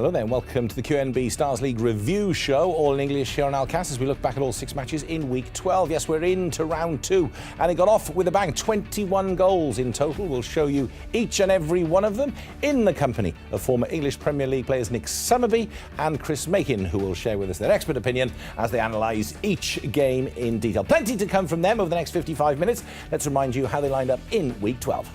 Hello there and welcome to the QNB Stars League review show, all in English here on Alcast as we look back at all 6 matches in week 12. Yes, we're into round 2 and it got off with a bang. 21 goals in total. We'll show you each and every one of them in the company of former English Premier League players Nick Summerby and Chris Makin, who will share with us their expert opinion as they analyse each game in detail. Plenty to come from them over the next 55 minutes. Let's remind you how they lined up in week 12.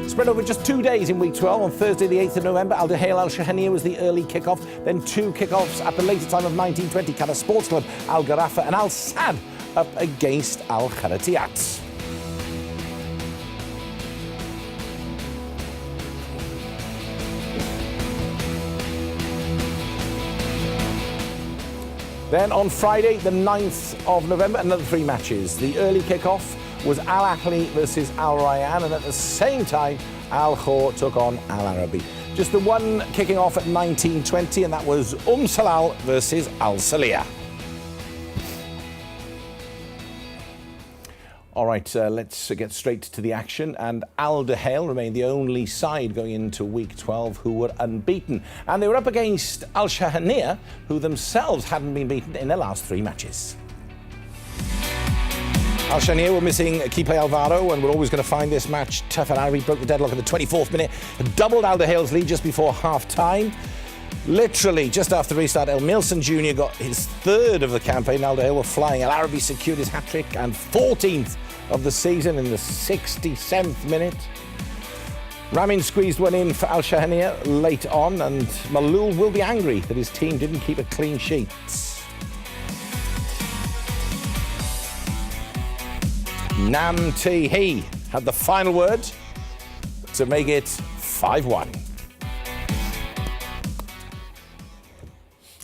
Spread over just 2 days in week 12. On Thursday the 8th of November, Al Duhail Al Shahaniya was the early kick-off. Then 2 kick-offs at the later time of 1920. Qatar Sports Club, Al Gharafa and Al Sadd up against Al Kharatiyat. Then on Friday, the 9th of November, another 3 matches. The early kick-off was Al Ahly versus Al Rayyan, and at the same time, Al Khor took on Al Arabi. Just the one kicking off at 19:20, and that was Salal versus Al Saliyah. All right, let's get straight to the action. And Al Duhail remained the only side going into week 12 who were unbeaten. And they were up against Al Shahaniya, who themselves hadn't been beaten in their last 3 matches. Al Shahaniya were missing key player Alvaro and were always going to find this match tough. Al Arabi broke the deadlock at the 24th minute, doubled Al Duhail's lead just before half-time. Literally, just after restart, Milson Jr. got his 3rd of the campaign. Al Duhail were flying. Al Arabi secured his hat-trick and 14th of the season in the 67th minute. Ramin squeezed one in for Al Shahaniya late on, and Malul will be angry that his team didn't keep a clean sheet. Nam Tae Hee had the final word to make it 5-1.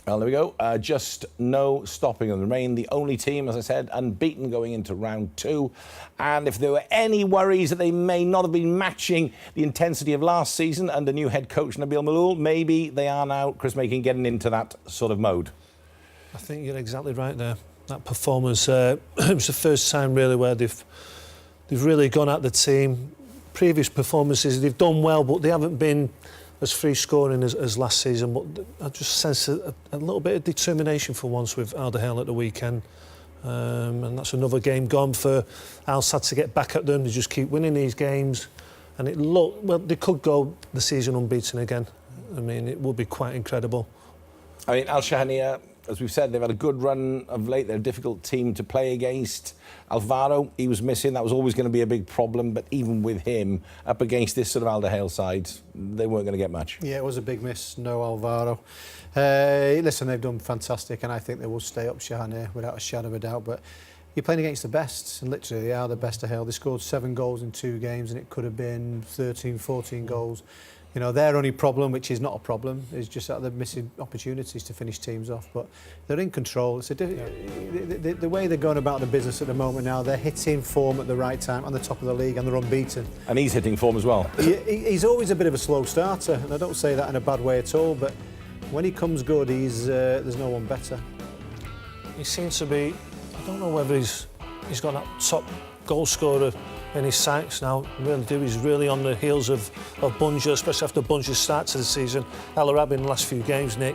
Well, there we go. Just no stopping them. Remain the only team, as I said, unbeaten going into round 2. And if there were any worries that they may not have been matching the intensity of last season under new head coach Nabil Malul, maybe they are now, Chris Makin, getting into that sort of mode. I think you're exactly right there. That performance, it was the first time really where they've really gone at the team. Previous performances, they've done well, but they haven't been as free scoring as last season. But I just sense a little bit of determination for once with Al Duhail at the weekend. And that's another game gone for Al Sadd to get back at them. They just keep winning these games. And well, they could go the season unbeaten again. I mean, it would be quite incredible. I mean, Al Shahaniya, as we've said, they've had a good run of late. They're a difficult team to play against. Alvaro, he was missing. That was always going to be a big problem. But even with him, up against this sort of Al Duhail side, they weren't going to get much. Yeah, it was a big miss. No Alvaro. Listen, they've done fantastic, and I think they will stay up, Shahaniya, without a shadow of a doubt. But you're playing against the best, and literally they are the best of hell. They scored 7 goals in 2 games, and it could have been 13, 14 goals. You know, their only problem, which is not a problem, is just that they're missing opportunities to finish teams off. But they're in control. It's the way they're going about the business at the moment now, they're hitting form at the right time, on the top of the league, and they're unbeaten. And he's hitting form as well. He's always a bit of a slow starter, and I don't say that in a bad way at all, but when he comes good, there's no one better. He seems to be, I don't know whether he's got that top goal scorer in his sights now. Really do. He's really on the heels of Bunja, especially after Bunja's start to the season. Al Arabi in the last few games, Nick,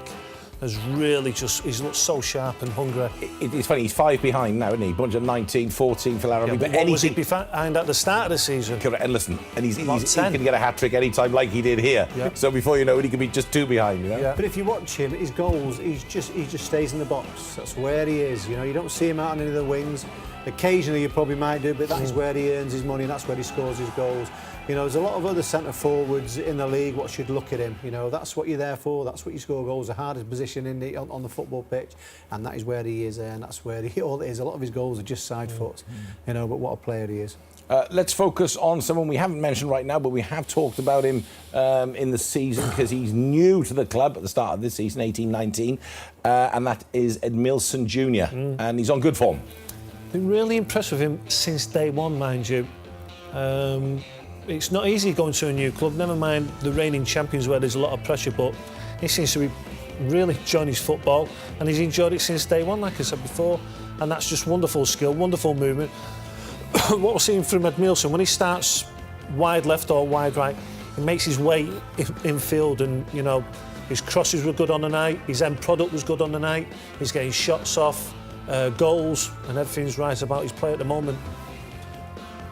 has really he's looked so sharp and hungry. It's funny, he's 5 behind now, isn't he? Bunja 19, 14 for Al Arabi. Yeah, but what was he behind at the start of the season? Correct. And listen, and he can get a hat-trick any time like he did here. Yeah. So before you know it, he could be just 2 behind, you know? Yeah. But if you watch him, his goals, he just stays in the box. That's where he is, you know. You don't see him out on any of the wings. Occasionally you probably might do, but that is where he earns his money and that's where he scores his goals. You know, there's a lot of other centre forwards in the league what should look at him. You know, that's what you're there for, that's what you score goals, the hardest position on the football pitch, and that is where he is there, and that's where all it is. A lot of his goals are just side foot, you know, but what a player he is. Let's focus on someone we haven't mentioned right now, but we have talked about him in the season because he's new to the club at the start of this season, 18-19, and that is Milson Jr. And he's on good form. Been really impressed with him since day one, mind you. It's not easy going to a new club, never mind the reigning champions where there's a lot of pressure, but he seems to be really enjoying his football, and he's enjoyed it since day one, like I said before, and that's just wonderful skill, wonderful movement. What we're seeing from Milson, when he starts wide left or wide right, he makes his way in field, and you know, his crosses were good on the night, his end product was good on the night, he's getting shots off, goals, and everything's right about his play at the moment.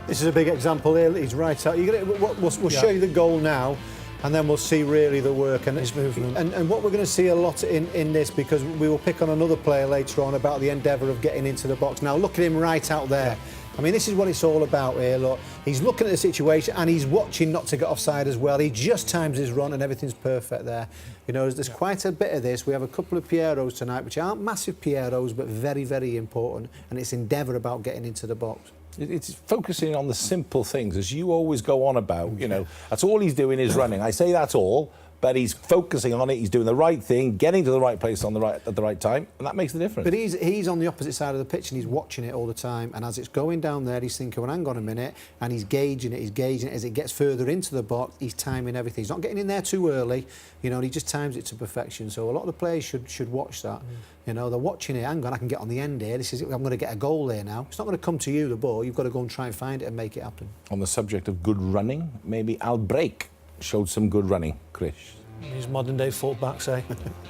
This is a big example here. He's right out. We'll show you the goal now, and then we'll see really the work and his movement. And what we're going to see a lot in this, because we will pick on another player later on about the endeavour of getting into the box. Now look at him right out there. I mean, this is what it's all about here. Look, he's looking at the situation and he's watching not to get offside as well. He just times his run and everything's perfect there. You know, there's quite a bit of this. We have a couple of Pieros tonight, which aren't massive Pieros, but very, very important. And it's endeavour about getting into the box. It's focusing on the simple things, as you always go on about, you know. That's all he's doing is running. I say that's all, but he's focusing on it. He's doing the right thing, getting to the right place at the right time, and that makes the difference. But he's on the opposite side of the pitch and he's watching it all the time. And as it's going down there, he's thinking, well, hang on a minute, and he's gauging it. He's gauging it as it gets further into the box. He's timing everything. He's not getting in there too early, you know. And he just times it to perfection. So a lot of the players should watch that. You know, they're watching it. Hang on, I can get on the end here. This is it. I'm going to get a goal there now. It's not going to come to you, the ball. You've got to go and try and find it and make it happen. On the subject of good running, maybe Al Break showed some good running, Chris. These modern day fullbacks, eh?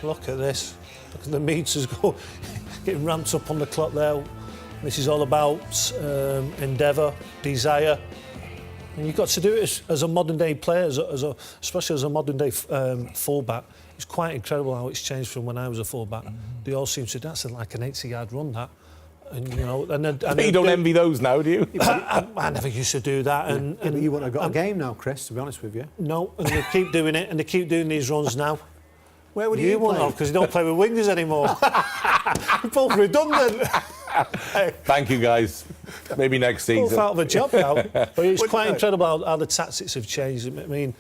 Look at this. Look at the meters go getting ramped up on the clock there. This is all about endeavour, desire. And you've got to do it as a modern day player, especially as a modern day fullback. It's quite incredible how it's changed from when I was a fullback. They all seem to, that's like an 80-yard run, that. And, you know, but you don't envy those now, do you? I never used to do that. And you wouldn't have got a game now, Chris, to be honest with you. No, and they keep doing it, and they keep doing these runs now. Where would you won't have, because you don't play with wingers anymore. You're both redundant. Thank you, guys. Maybe next season. Both out of a job now. But it's quite incredible how the tactics have changed. I mean,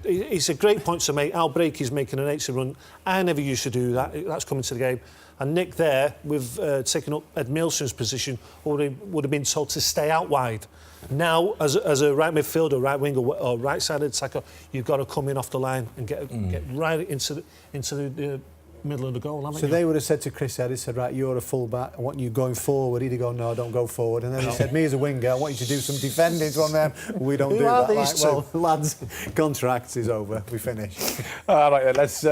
it's a great point to make. Al Break is making an 80 run. I never used to do that. That's coming to the game. And Nick there, with taking up Ed Milson's position, would have been told to stay out wide. Now, as a right midfielder, right winger, or right-sided attacker, you've got to come in off the line and get right into the middle of the goal, haven't you? So they would have said to Chris Ed, he said, right, you're a full-back, I want you going forward. He'd have gone, no, don't go forward. And then he said, me as a winger, I want you to do some defending on them. We don't do that. These two? Well, lads, contract is over. We finish. All right, then, let's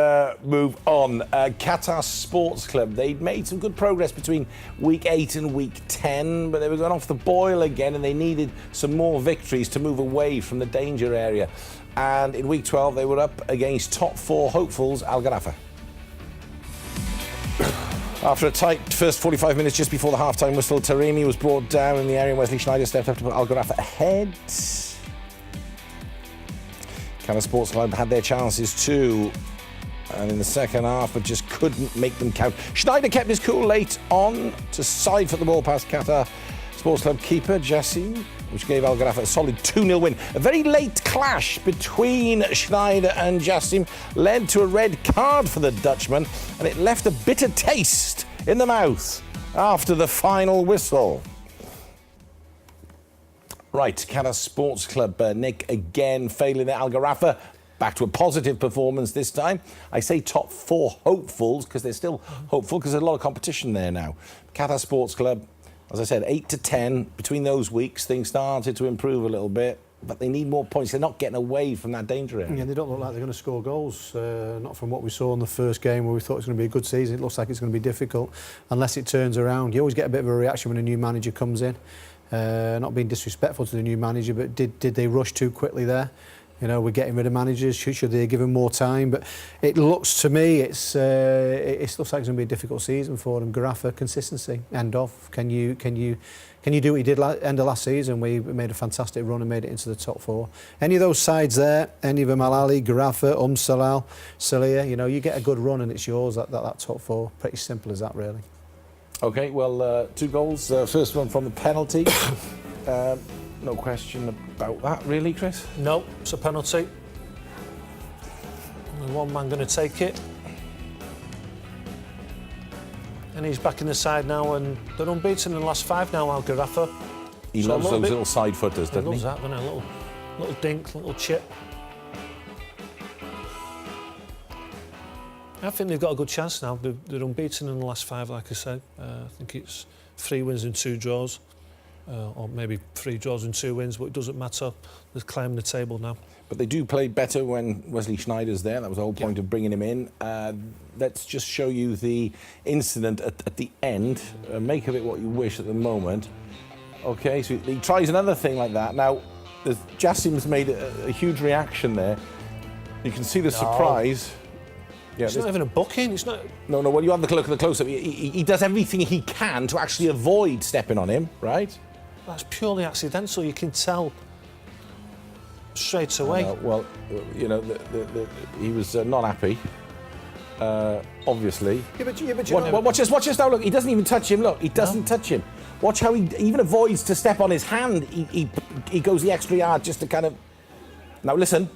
move on. Qatar Sports Club, they'd made some good progress between week 8 and week 10, but they were going off the boil again, and they needed some more victories to move away from the danger area. And in week 12, they were up against top 4 hopefuls, Al Gharafa. After a tight first 45 minutes just before the half-time whistle, Taremi was brought down in the area and Wesley Sneijder stepped up to put Al Gharafa ahead. Qatar Sports Club had their chances too, and in the second half, but just couldn't make them count. Sneijder kept his cool late on to side foot the ball past Qatar Sports Club keeper Jassim, which gave Al Gharafa a solid 2-0 win. A very late clash between Sneijder and Jassim led to a red card for the Dutchman, and it left a bitter taste in the mouth after the final whistle. Right, Qatar Sports Club, Nick again failing at Al Gharafa. Back to a positive performance this time. I say top 4 hopefuls because they're still hopeful because there's a lot of competition there now. Qatar Sports Club, as I said, 8 to 10. Between those weeks, things started to improve a little bit, but they need more points. They're not getting away from that danger area. Yeah, they don't look like they're going to score goals. Not from what we saw in the first game where we thought it was going to be a good season. It looks like it's going to be difficult unless it turns around. You always get a bit of a reaction when a new manager comes in. Not being disrespectful to the new manager, but did they rush too quickly there? You know, we're getting rid of managers. Should they give them more time? But it looks to me, it looks like it's going to be a difficult season for them. Gharafa, consistency, end off. Can you do what you did end of last season, where you made a fantastic run and made it into the top 4? Any of those sides there, any of them, Al Ali, Gharafa, Salal, Salia, you know, you get a good run and it's yours. That top 4, pretty simple as that, really. Okay, well, 2 goals. First one from the penalty. No question about that, really, Chris? No, it's a penalty. Only one man going to take it. And he's back in the side now, and they're unbeaten in the last 5 now, Al Gharafa. He loves those little side footers, doesn't he? He loves that, doesn't he? A little dink, little chip. I think they've got a good chance now. They're unbeaten in the last 5, like I said. I think it's 3 wins and 2 draws. or maybe 3 draws and 2 wins, but it doesn't matter. They're climbing the table now. But they do play better when Wesley Sneijder's there. That was the whole point of bringing him in. Let's just show you the incident at the end. Make of it what you wish at the moment. Okay, so he tries another thing like that. Now, Jassim's made a huge reaction there. You can see the surprise. Yeah, it's not even a booking. It's not. No. Well, you have the look at the close-up. He does everything he can to actually avoid stepping on him, right? That's purely accidental. You can tell straight away. Well, you know, he was not happy. Obviously. Yeah, but watch this now. Look, he doesn't even touch him. Look, he doesn't touch him. Watch how he even avoids to step on his hand. He goes the extra yard just to kind of. Now listen.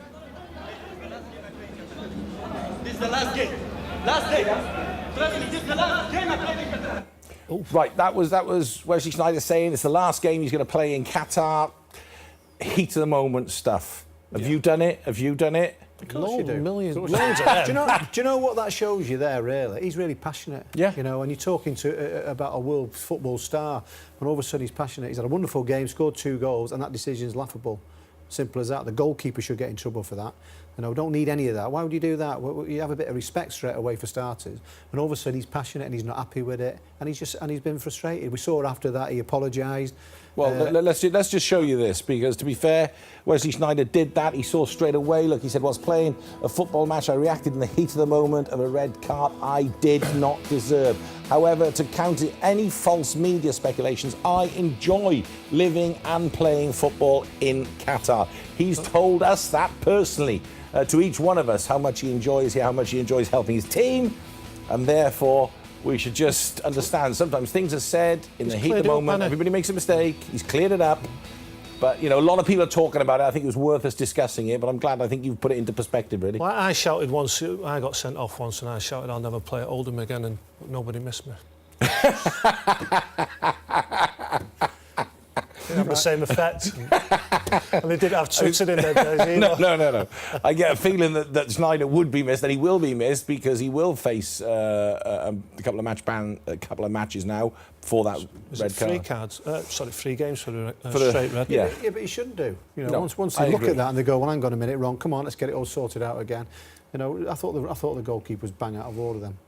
This is the last game. Last game. Trust me, this is the last game I played. Right, that was Wesley Sneijder saying it's the last game he's going to play in Qatar. Heat of the moment stuff. Have you done it? Have you done it? Of course you do. Millions. Do you know what that shows you there, really? He's really passionate. Yeah. You know, when you're talking about a world football star, and all of a sudden he's passionate. He's had a wonderful game, scored 2 goals, and that decision is laughable. Simple as that. The goalkeeper should get in trouble for that. You know, don't need any of that. Why would you do that? You have a bit of respect straight away for starters. And all of a sudden he's passionate and he's not happy with it, and he's been frustrated. We saw after that he apologised. Well, let's just show you this, because to be fair, Wesley Sneijder did that. He saw straight away. Look, he said, "Whilst playing a football match, I reacted in the heat of the moment of a red card I did not deserve. However, to counter any false media speculations, I enjoy living and playing football in Qatar." He's told us that personally, to each one of us, how much he enjoys here, how much he enjoys helping his team, and therefore we should just understand sometimes things are said in the heat of the moment. Everybody makes a mistake. He's cleared it up. But, you know, a lot of people are talking about it. I think it was worth us discussing it, but I'm glad I think you've put it into perspective, really. Well, I shouted once, I got sent off once, and I shouted I'll never play at Oldham again, and nobody missed me. Didn't have the same effect. And they didn't have Twitter in their days either. No. I get a feeling that Sneijder would be missed, and he will be missed, because he will face a couple of matches now for that red card. Free games for the straight red. Yeah, but he shouldn't do. You know, once they look at that and they go, "Well, hang on a minute, wrong. Come on, let's get it all sorted out again." You know, I thought the goalkeeper was bang out of order then.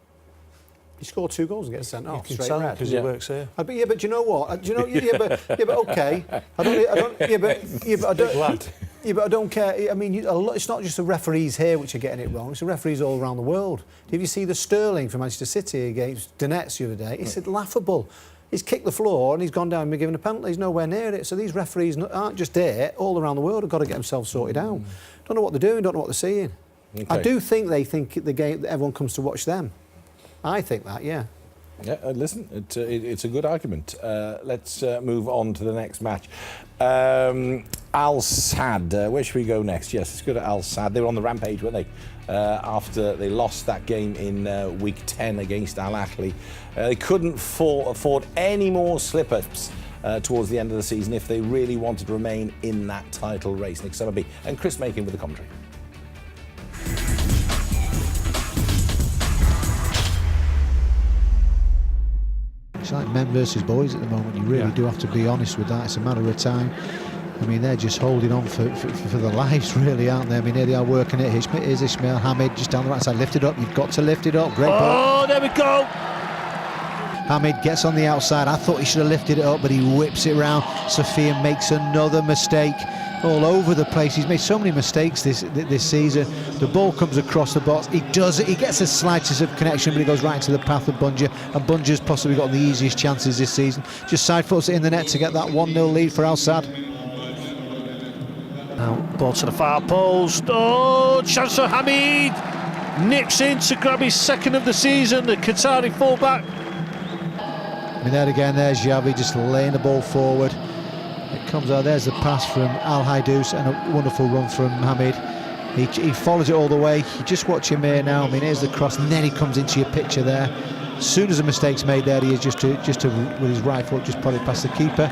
He scored 2 goals and gets sent off. You can tell because he works here. But do you know what? Do you know? But okay. I don't care. I mean, it's not just the referees here which are getting it wrong. It's the referees all around the world. Did you see the Sterling from Manchester City against Donetsk the other day? It's laughable. He's kicked the floor and he's gone down and been given a penalty. He's nowhere near it. So these referees aren't just there. All around the world have got to get themselves sorted out. Don't know what they're doing. Don't know what they're seeing. Okay. I do think they think the game that everyone comes to watch them. I think that, yeah. Yeah, listen, it's a good argument. Let's move on to the next match. Al Sadd, where should we go next? Yes, let's go to Al Sadd. They were on the rampage, weren't they? After they lost that game in week 10 against Al Ahly. They couldn't afford any more slip-ups towards the end of the season if they really wanted to remain in that title race. Nick Summerby and Chris Makin with the commentary. It's like men versus boys at the moment. You really do have to be honest with that. It's a matter of time. I mean, they're just holding on for their lives, really, aren't they? I mean, here they are working it. Here's Ismail Hamid just down the right side. Lift it up. You've got to lift it up. Great ball. Oh, there we go. Hamid gets on the outside. I thought he should have lifted it up, but he whips it round. Sophia makes another mistake. All over the place. He's made so many mistakes this season. The ball comes across the box. He does it. He gets the slightest of connection, but he goes right into the path of Bunja. And Bunja's possibly got the easiest chances this season. Just side foots it in the net to get that 1-0 lead for Al Sadd. Now, ball to the far post. Oh, chance for Hamid. Nips in to grab his second of the season. The Qatari fullback. I mean, there again, there's Xavi just laying the ball forward. It comes out, there's the pass from Al Haidous and a wonderful run from Hamid. He follows it all the way. You just watch him here now. I mean, here's the cross, and then he comes into your picture there. As soon as a mistake's made there, he is just to with his right foot, just put it past the keeper.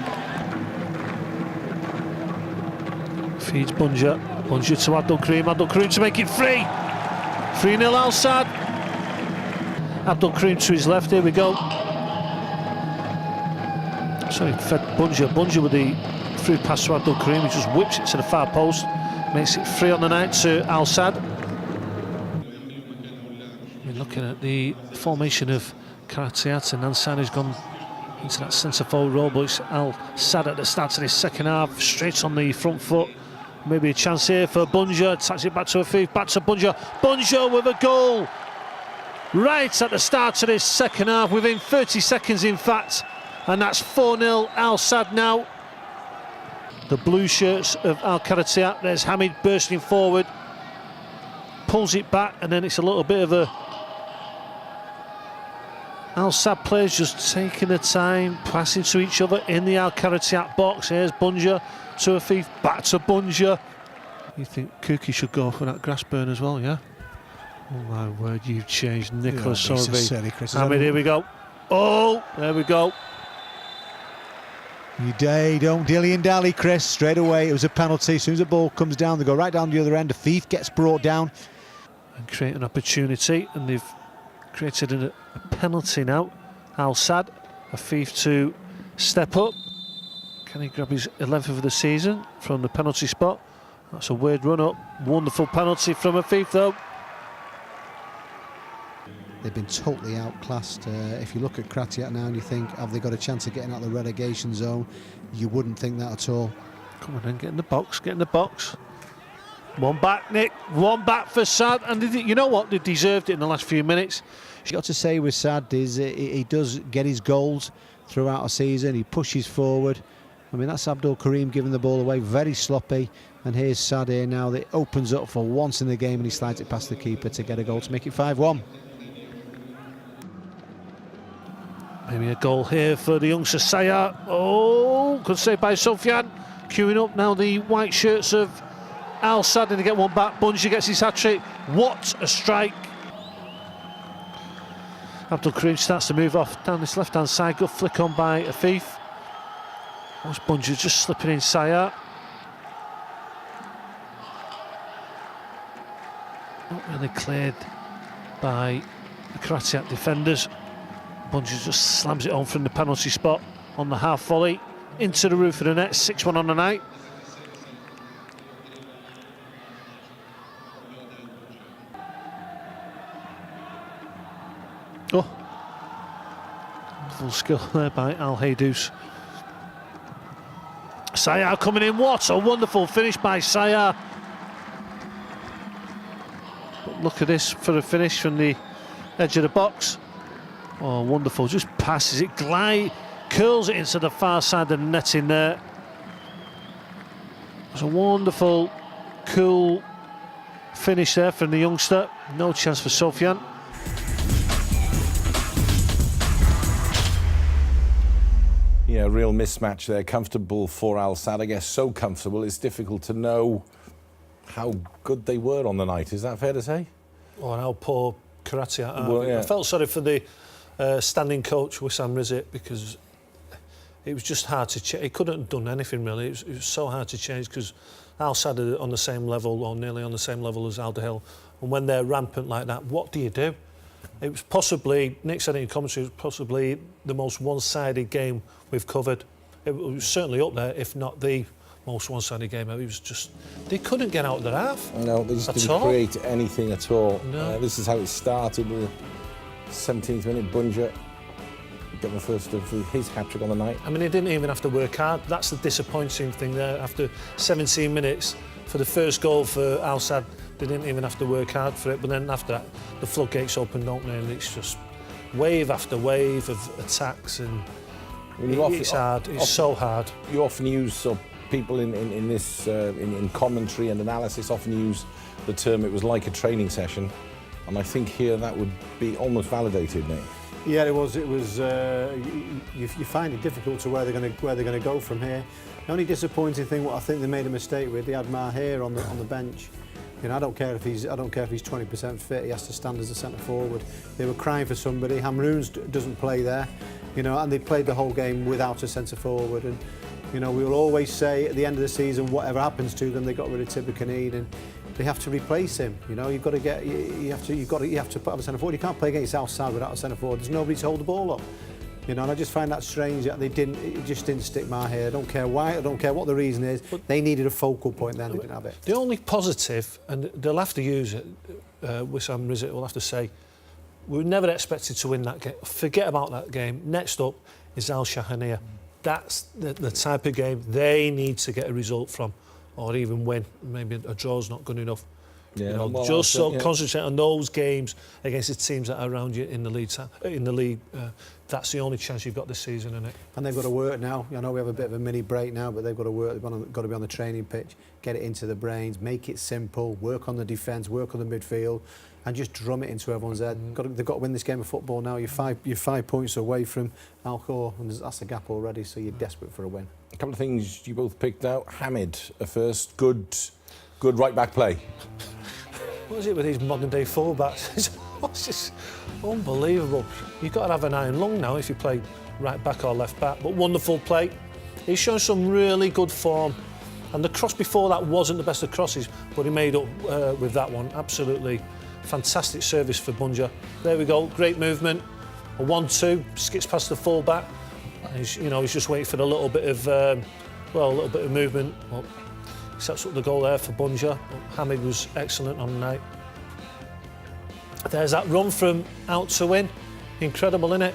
Feeds Bunja to Abdul Karim to make it 3-0 Al Sadd. Abdul Karim to his left, here we go. Sorry, fed Bunja with the through pass to Abdul Karim, who just whips it to the far post, makes it 3 on the night to Al Sadd. We're looking at the formation of Karatiat, and Al Sadd has gone into that centre forward role, but it's Al Sadd at the start of this second half, straight on the front foot. Maybe a chance here for Bunja, attacks it back to Afif, back to Bunja. Bunja with a goal right at the start of this second half, within 30 seconds in fact, and that's 4-0 Al Sadd now. The blue shirts of Al Karatiat, there's Hamid bursting forward, pulls it back, and then it's a little bit of a Al Sadd players just taking the time, passing to each other in the Al Karatiat box. Here's Bunja to Afif, back to Bunja. You think Kuki should go for that grass burn as well, yeah? Oh my word, you've changed, Nicholas Sorby. Hamid, here we go. Oh, there we go. You don't dilly and dally, Chris. Straight away, it was a penalty. As soon as the ball comes down, they go right down the other end. Afif gets brought down. And create an opportunity, and they've created a penalty now. Al Sadd, Afif to step up. Can he grab his 11th of the season from the penalty spot? That's a weird run up. Wonderful penalty from Afif though. They've been totally outclassed. If you look at Kratiat now and you think, have they got a chance of getting out of the relegation zone? You wouldn't think that at all. Come on then, get in the box, get in the box. One back, Nick, one back for Sadd, and you know what, they deserved it in the last few minutes. You've got to say with Sadd is he does get his goals throughout a season, he pushes forward. I mean, that's Abdul Karim giving the ball away, very sloppy, and here's Sadd here now that opens up for once in the game, and he slides it past the keeper to get a goal to make it 5-1. Maybe a goal here for the youngster Sayar. Oh, good save by Sofyan. Queuing up now the white shirts of Al Sadd, and they get one back. Bunja gets his hat-trick. What a strike. Abdul Karim starts to move off down this left-hand side. Good flick on by Afif. Watch Bunja just slipping in Sayar. Not really cleared by the Karatiat defenders. Bunja just slams it on from the penalty spot on the half volley into the roof of the net. 6-1 on the night. Oh, full skill there by Al Haydous. Sayar coming in. What a wonderful finish by Sayar. But look at this for a finish from the edge of the box. Oh, wonderful. Just passes it, curls it into the far side of the netting there. It's a wonderful, cool finish there from the youngster. No chance for Sofyan. Yeah, real mismatch there. Comfortable for Al Sadd, I guess. So comfortable, it's difficult to know how good they were on the night. Is that fair to say? Oh, and how poor Karatiat. Well, yeah. I felt sorry for the standing coach, Wissam Rizit, because it was just hard to change. He couldn't have done anything really. It was so hard to change because Al Sadd are on the same level, or nearly on the same level as Al Dahil. And when they're rampant like that, what do you do? It was possibly, Nick said it in commentary, it was possibly the most one-sided game we've covered. It was certainly up there, if not the most one-sided game. It was just, they couldn't get out of their half. No, they just didn't create anything at all. No. This is how it started with the 17th minute. Bunja getting the first of his hat-trick on the night. I mean, he didn't even have to work hard. That's the disappointing thing there. After 17 minutes for the first goal for Al Sadd, they didn't even have to work hard for it. But then after that, the floodgates opened, don't they? And it's just wave after wave of attacks, and it's hard. It's so hard. You often use people in this in commentary and analysis often use the term "it was like a training session," and I think here that would be almost validated, Nick. Yeah, it was. You find it difficult to where they're going to go from here. The only disappointing thing, what I think they made a mistake with, they had Maher on the bench. You know, I don't care if he's 20% fit. He has to stand as a centre forward. They were crying for somebody. Hamroons doesn't play there, you know, and they played the whole game without a centre forward. And you know, we will always say at the end of the season, whatever happens to them, they got rid of Tibucanid and they have to replace him. You know, you've got to put up a centre forward. You can't play against Al Sadd without a centre forward. There's nobody to hold the ball up. You know, and I just find that strange that it just didn't stick my head. I don't care why, I don't care what the reason is. They needed a focal point then, they didn't have it. The only positive, and they'll have to use it, Wissam Rizit will have to say, we were never expected to win that game. Forget about that game. Next up is Al Shahaniya. That's the type of game they need to get a result from, or even win. Maybe a draw's not good enough. Yeah, you know, well, just concentrate on those games against the teams that are around you in the league. That's the only chance you've got this season, isn't it? And they've got to work now. I know we have a bit of a mini break now, but they've got to work. They've got to be on the training pitch, get it into the brains, make it simple, work on the defence, work on the midfield, and just drum it into everyone's head. They've got to win this game of football now. You're 5 points away from Alcor, and that's a gap already, so you're desperate for a win. A couple of things you both picked out. Hamid, a first good right-back play. What is it with these modern-day fullbacks? It's just unbelievable. You've got to have an iron lung now if you play right back or left back. But wonderful play. He's shown some really good form. And the cross before that wasn't the best of crosses, but he made up with that one. Absolutely fantastic service for Bunja. There we go. Great movement. A 1-2, skips past the full-back. He's just waiting for a little bit of, movement. Well, sets up the goal there for Bunja. Hamid was excellent on the night. There's that run from out to in. Incredible, isn't it?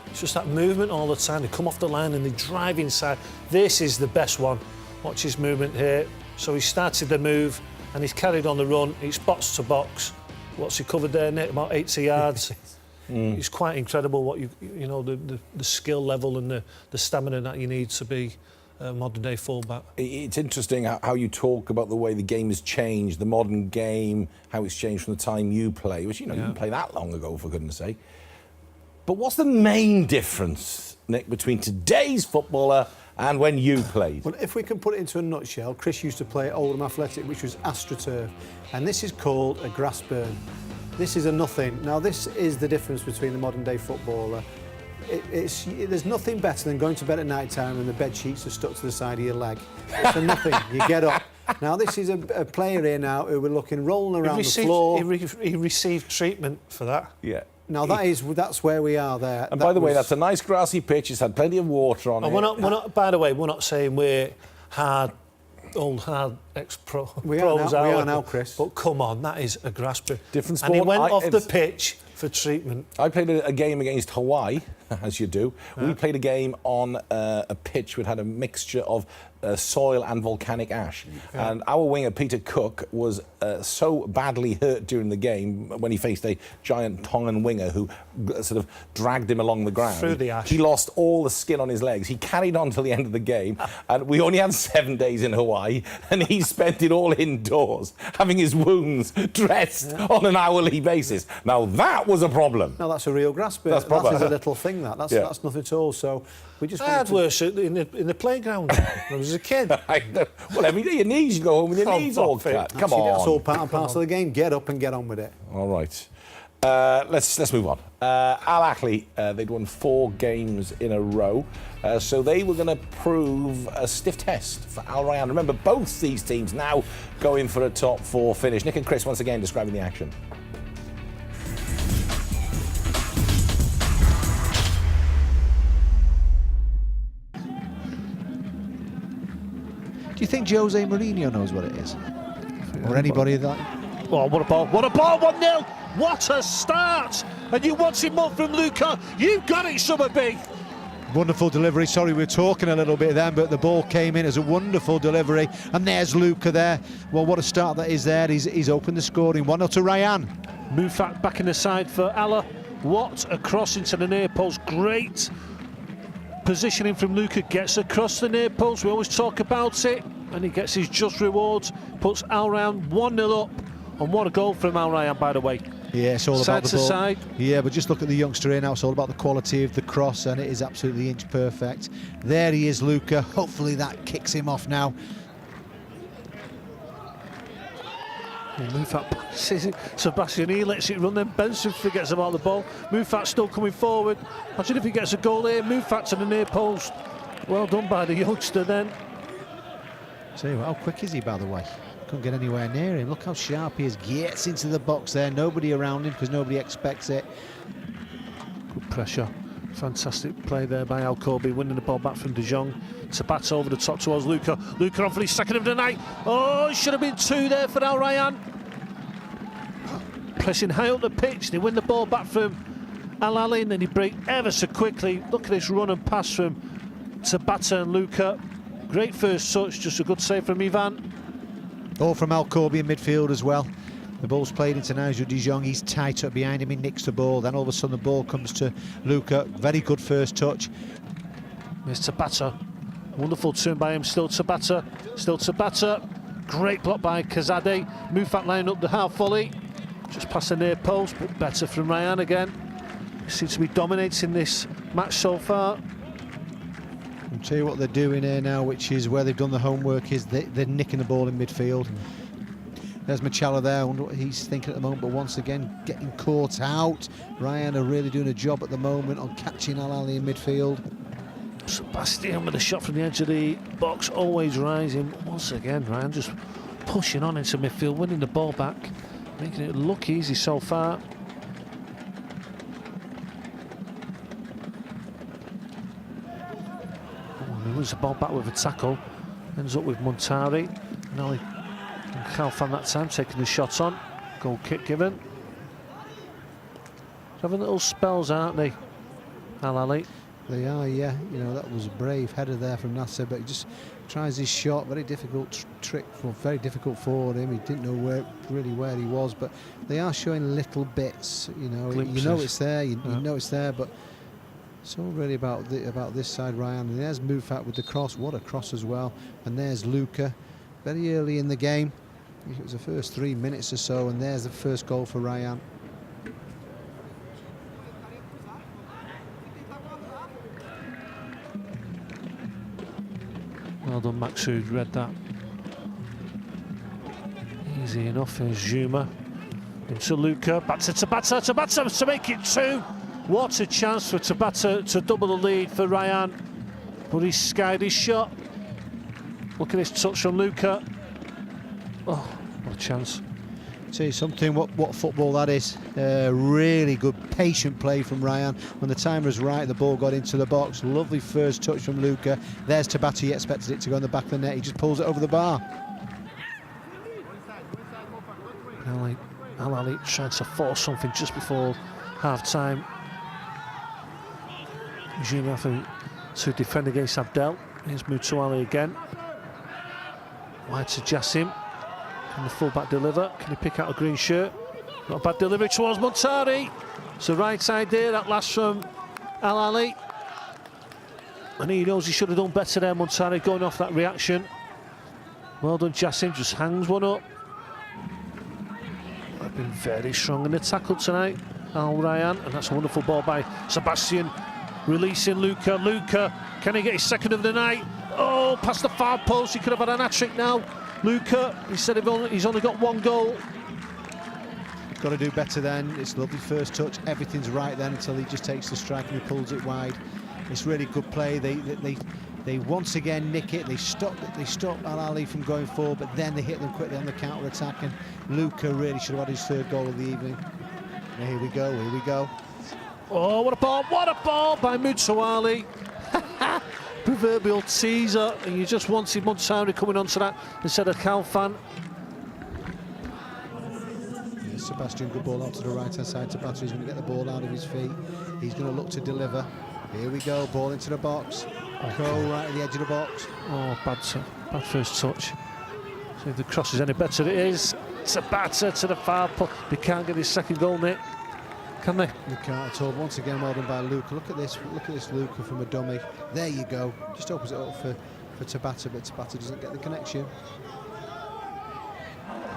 It's just that movement all the time. They come off the line and they drive inside. This is the best one. Watch his movement here. So he started the move and he's carried on the run. It's box to box. What's he covered there, Nick? About 80 yards. It's quite incredible what the skill level and the stamina that you need to be a modern-day fullback. It's interesting how you talk about the way the game has changed, the modern game, how it's changed from the time you play, which, you didn't play that long ago, for goodness sake. But what's the main difference, Nick, between today's footballer and when you played? Well, if we can put it into a nutshell, Chris used to play at Oldham Athletic, which was AstroTurf, and this is called a grass burn. This is a nothing. Now, this is the difference between the modern-day footballer. There's nothing better than going to bed at night time and the bed sheets are stuck to the side of your leg. It's a nothing. You get up. Now, this is a player here now who we're looking rolling around the floor. He received treatment for that. Yeah. Now, that's where we are there. And by the way, that's a nice grassy pitch. It's had plenty of water on it. By the way, we're not saying we're old hard ex-pros. We are now, Chris. But come on, that is a grass burn. Different sport. And he went off the pitch for treatment. I played a game against Hawaii, as you do. We played a game on a pitch which had a mixture of soil and volcanic ash. And our winger, Peter Cook, was so badly hurt during the game when he faced a giant Tongan winger who sort of dragged him along the ground. Through the ash. He lost all the skin on his legs. He carried on till the end of the game. And we only had 7 days in Hawaii, and he spent it all indoors, having his wounds dressed on an hourly basis. Now, that was a problem. No, that's a real grass burn. That's proper. That's a little thing, that's nothing at all. So we just... I had worse in the playground when I was a kid. Well, every day your knees, you go home with your knees all cut. Come on. That's all part and parcel of the game. Get up and get on with it. All right. Let's move on. Al Ahly, they'd won 4 games in a row, so they were going to prove a stiff test for Al Rayyan. Remember, both these teams now going for a top 4 finish. Nick and Chris once again describing the action. Do you think Jose Mourinho knows what it is? Or anybody that... Oh, what a ball, 1-0! What a start! And you wanted more from Luca. You've got it, Summerby. Wonderful delivery. Sorry, we were talking a little bit then, but the ball came in as a wonderful delivery. And there's Luca there. Well, what a start that is there. He's opened the scoring. 1-0 to Rayyan. Mufat back in the side for Allah. What a cross into the near post. Great positioning from Luca. Gets across the near post. We always talk about it. And he gets his just rewards. Puts Al Rayyan 1-0 up. And what a goal from Al Rayyan, by the way. Yeah, it's all about the ball. Side to side. Yeah, but just look at the youngster here now. It's all about the quality of the cross, and it is absolutely inch perfect. There he is, Luca. Hopefully that kicks him off now. Mufat passes it. Sebastian, he lets it run, then Benson forgets about the ball. Mufat's still coming forward. Imagine if he gets a goal here. Mufat to the near post. Well done by the youngster then. See, how quick is he, by the way? Couldn't get anywhere near him. Look how sharp he is. Gets into the box there. Nobody around him because nobody expects it. Good pressure. Fantastic play there by Alcobi, winning the ball back from De Jong. Tabata over the top towards Luca. Luca on for his second of the night. Oh, it should have been 2 there for Al Rayyan. Pressing high up the pitch, they win the ball back from Al Ali, and then he break ever so quickly. Look at this run and pass from Tabata and Luca. Great first touch, just a good save from Ivan. All from Alcobi in midfield as well. The ball's played into Nigel De Jong, he's tight up behind him, he nicks the ball, then all of a sudden the ball comes to Luca. Very good first touch. There's Tabata. Wonderful turn by him, still Tabata. Great block by Kazade. Mufat line up the half volley. Just past the near post, but better from Rayyan again. He seems to be dominating this match so far. I'll tell you what they're doing here now, which is where they've done the homework, is they're nicking the ball in midfield. There's Machala there, I wonder what he's thinking at the moment, but once again, getting caught out. Rayyan are really doing a job at the moment on catching Al Ali in midfield. Sebastian with a shot from the edge of the box, always rising. Once again, Rayyan just pushing on into midfield, winning the ball back, making it look easy so far. He wins the ball back with a tackle, ends up with Montari. And Ali and Khalfan that time taking the shot on. Goal kick given. Having little spells, aren't they, Al Ali? They are, yeah. You know, that was a brave header there from Nasser, but he just tries his shot. Very difficult trick, very difficult for him. He didn't know where he was, but they are showing little bits. You know, Glimpses. you know it's there. You know it's there, but it's all really about this side, Rayyan. And there's Mufat with the cross. What a cross as well. And there's Luca, very early in the game. It was the first 3 minutes or so, and there's the first goal for Rayyan. Well done, Max, who read that. Easy enough. There's Zuma into Luca, back to Tabata to make it 2. What a chance for Tabata to double the lead for Rayyan, but he skied his shot. Look at this touch from Luca. Oh, what a chance. Tell you something, what football that is. Really good patient play from Rayyan. When the time was right, the ball got into the box. Lovely first touch from Luca. There's Tabata, he expected it to go in the back of the net, he just pulls it over the bar. Al Ali trying to force something just before half-time. Juma to defend against Abdel. Here's Mutawali again. Wide to Jassim. Can the fullback deliver? Can he pick out a green shirt? Not a bad delivery towards Montari. It's the right side there, that last from Al Ali. And he knows he should have done better there, Montari, going off that reaction. Well done, Jassim, just hangs one up. I've been very strong in the tackle tonight, Al Rayyan, and that's a wonderful ball by Sebastian. Releasing Luca. Luca, can he get his second of the night? Oh, past the far post, he could have had an hat-trick now. Luca, instead of he's only got 1 goal. Got to do better then. It's a lovely first touch. Everything's right then until he just takes the strike and he pulls it wide. It's really good play. They once again nick it. They stop Al Ali from going forward, but then they hit them quickly on the counter attack. And Luca really should have had his 3rd goal of the evening. And here we go. Oh, what a ball by Mutawali. Proverbial teaser, and you just wanted Montari coming onto that instead of Khalfan. Yes, Sebastian, good ball out to the right hand side. Tabata, he's going to get the ball out of his feet. He's going to look to deliver. Here we go, ball into the box. Go right at the edge of the box. Oh, bad first touch. See if the cross is any better. It is. Tabata to the far post. They can't get his 2nd goal, Nick. Can they? You can't at all. Once again, well done by Luca. Look at this Luca from a dummy. There you go. Just opens it up for Tabata, but Tabata doesn't get the connection.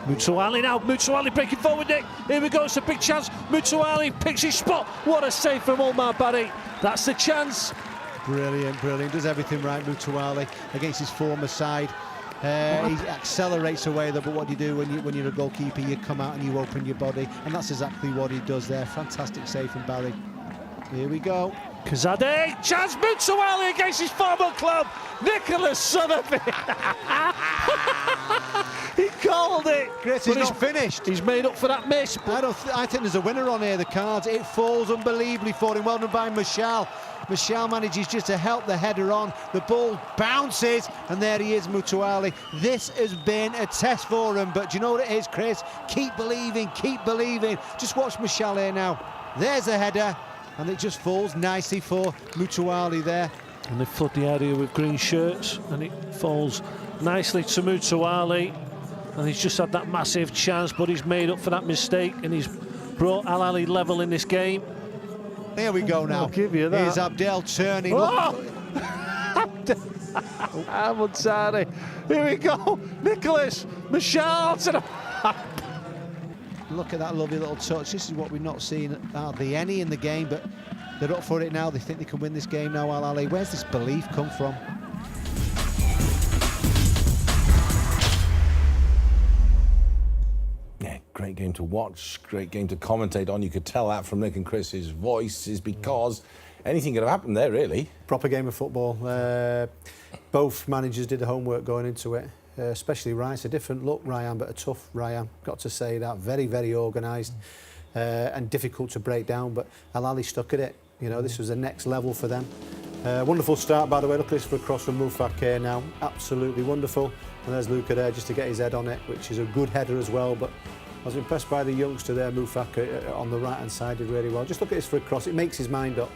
Mutawali now. Mutawali breaking forward, Nick. Here we go. It's a big chance. Mutawali picks his spot. What a save from Omar Barry. That's the chance. Brilliant. Does everything right, Mutawali, against his former side. He accelerates away there, but what do you do when you're a goalkeeper? You come out and you open your body, and that's exactly what he does there. Fantastic save from Barry. Here we go. Kazade, chance, Mutawali against his former club. Nicholas, son of it. He called it. Chris, But he's not finished. He's made up for that miss. I think there's a winner on here, the cards. It falls unbelievably for him. Well done by Michal. Michal manages just to help the header on. The ball bounces, and there he is, Mutuali. This has been a test for him, but do you know what it is, Chris? Keep believing, keep believing. Just watch Michal here now. There's the header, and it just falls nicely for Mutuali there. And they flood the area with green shirts, and it falls nicely to Mutuali. And he's just had that massive chance, but he's made up for that mistake, and he's brought Al Ahly level in this game. Here we go now. I'll give you that. Here's Abdel turning. Oh! Amutsari. Here we go. Nicholas. Michal to the... Look at that lovely little touch. This is what we've not seen hardly any in the game, but they're up for it now. They think they can win this game now, Al Ahly. Where's this belief come from? Yeah, great game to watch, great game to commentate on. You could tell that from Nick and Chris's voices, because anything could have happened there, really. Proper game of football. Both managers did the homework going into it, especially Rice. A different look, Ryan, but a tough Ryan. Got to say that. Very, very organised and difficult to break down, but Al Ahly stuck at it. You know, this was the next level for them. Wonderful start, by the way. Look at this for a cross from Mufak here now. Absolutely wonderful. And there's Luca there just to get his head on it, which is a good header as well. But I was impressed by the youngster there, Mufak, on the right-hand side, did really well. Just look at this for a cross. It makes his mind up.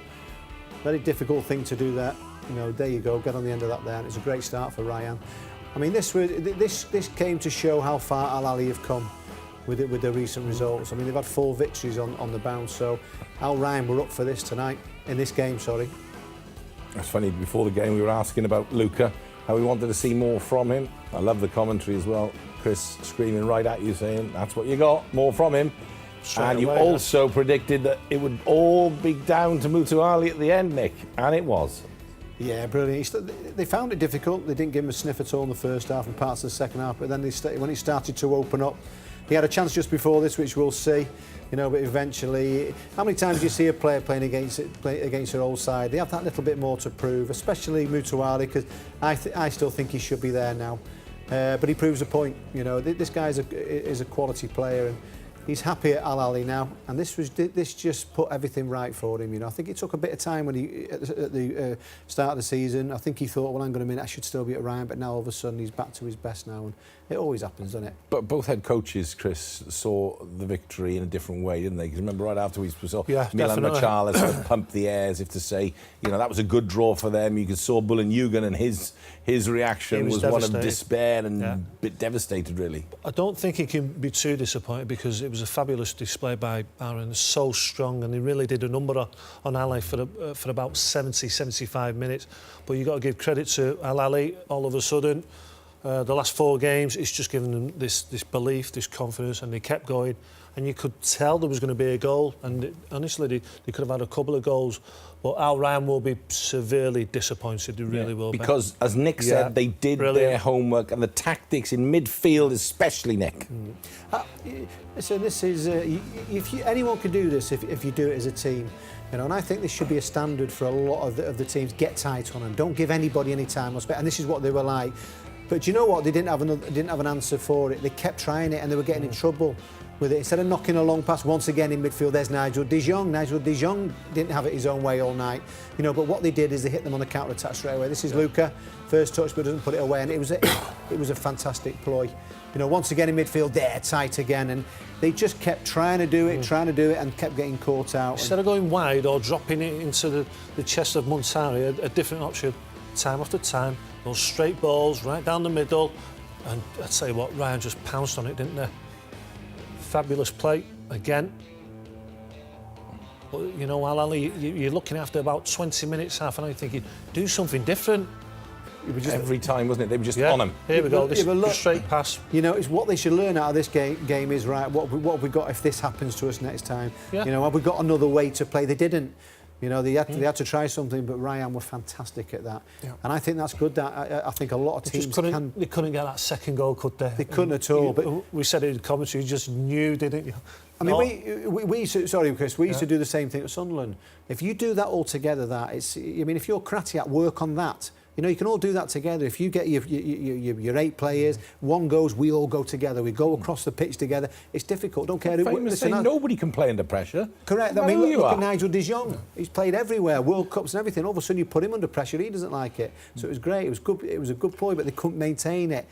Very difficult thing to do there. You know, there you go. Get on the end of that there. And it's a great start for Ryan. I mean, this came to show how far Al Ahly have come with the recent results. I mean, they've had 4 victories on the bounce. So Al Ryan were up for this tonight, in this game, sorry. It's funny, before the game we were asking about Luca, how we wanted to see more from him. I love the commentary as well. Chris screaming right at you saying, that's what you got, more from him. And you also predicted that it would all be down to Mutuali at the end, Nick, and it was. Yeah, brilliant. They found it difficult. They didn't give him a sniff at all in the first half and parts of the second half, but then when it started to open up, he had a chance just before this, which we'll see, you know, but eventually, how many times do you see a player playing against their old side? They have that little bit more to prove, especially Mutuali, because I still think he should be there now. But he proves a point, you know. This guy is a quality player, and he's happy at Al Ahly now, and this just put everything right for him. You know, I think it took a bit of time when at the start of the season. I think he thought, well, hang on a minute, I should still be at Ryan, but now all of a sudden he's back to his best now, and it always happens, doesn't it? But both head coaches, Chris, saw the victory in a different way, didn't they? Because remember, right after we saw Milan Michal sort of pump the air as if to say, you know, that was a good draw for them. You could saw Bullen Yugen, and his reaction was one of despair and a bit devastated, really. I don't think he can be too disappointed, because it was a fabulous display by Aaron. So strong, and he really did a number on Al Ahly for about 70-75 minutes. But you've got to give credit to Al Ahly. All of a sudden, the last 4 games, it's just given them this belief, this confidence, and they kept going. And you could tell there was going to be a goal, and honestly, they could have had a couple of goals. But Al Ryan will be severely disappointed. They really will. Because, as Nick said, they did their homework, and the tactics in midfield, especially, Nick. So this is anyone can do this if you do it as a team. You know, and I think this should be a standard for a lot of the teams. Get tight on them. Don't give anybody any time or space. And this is what they were like. But do you know what? They didn't have an answer for it. They kept trying it, and they were getting in trouble with it. Instead of knocking a long pass, once again in midfield, there's Nigel de Jong. Nigel de Jong didn't have it his own way all night, you know. But what they did is they hit them on the counter attack straight away. This is Luca, first touch, but doesn't put it away, and it was a fantastic ploy. You know, once again in midfield, they're tight again, and they just kept trying to do it, and kept getting caught out. Instead of going wide or dropping it into the chest of Muntari, a different option, time after time, those straight balls right down the middle, and I'd say what, Ryan just pounced on it, didn't they? Fabulous play again. But you know, Al Ahly, you're looking after about 20 minutes, half an hour, thinking, do something different. Every time, wasn't it? They were just on him. Here we go, this straight pass. You know, it's what they should learn out of this game is, right, what have we got if this happens to us next time? Yeah. You know, have we got another way to play? They didn't. You know, they had to try something, but Ryan were fantastic at that. Yeah. And I think that's good. That I think a lot of teams they couldn't get that second goal, could they? They couldn't at all. But we said it in commentary, you just knew, didn't you? I mean, we sorry, Chris, we used to do the same thing at Sunderland. If you do that all together, if you're Kratiak, work on that. You know, you can all do that together. If you get your 8 players, one goes, we all go together. We go across the pitch together. It's difficult. Don't care. Nobody can play under pressure. Correct. I mean, look at Nigel de Jong. He's played everywhere, World Cups and everything. All of a sudden, you put him under pressure. He doesn't like it. So it was great. It was good. It was a good ploy, but they couldn't maintain it.